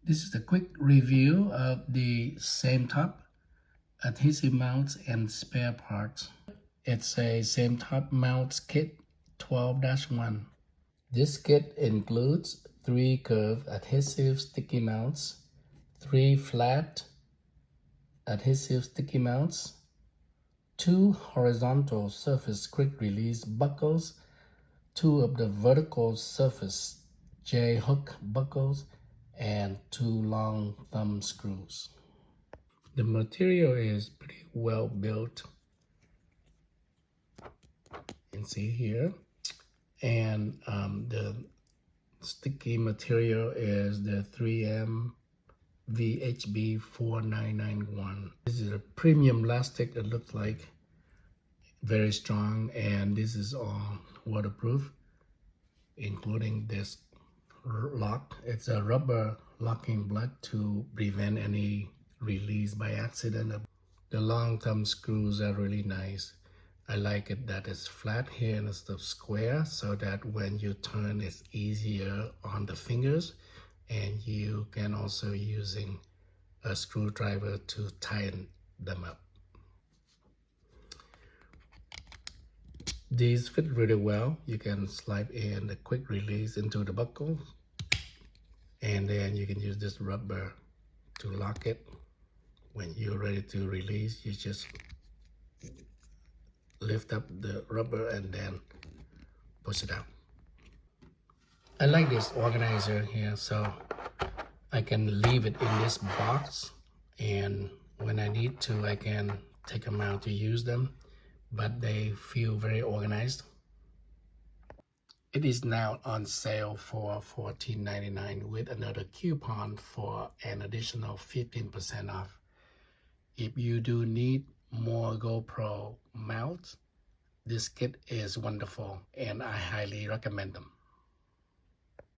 This is a quick review of the Sametop adhesive mounts and spare parts. It's a Sametop mounts kit 12-1. This kit includes 3 curved adhesive sticky mounts, 3 flat adhesive sticky mounts, 2 horizontal surface quick release buckles, 2 of the vertical surface J-hook buckles, and 2 long thumb screws. The material is pretty well built. You can see here. And the sticky material is the 3M VHB 4991. This is a premium plastic. It looks like very strong, and this is all waterproof, including this lock. It's a rubber locking block to prevent any release by accident. The long thumb screws are really nice. I like it that it's flat here instead of square, so that when you turn it's easier on the fingers, and you can also using a screwdriver to tighten them up. These fit really well. You can slide in the quick release into the buckle, and then you can use this rubber to lock it. When you're ready to release, you just lift up the rubber and then push it out. I like this organizer here, so I can leave it in this box, and when I need to, I can take them out to use them, but they feel very organized. It is now on sale for $14.99 with another coupon for an additional 15% off. If you do need more GoPro mounts, this kit is wonderful and I highly recommend them.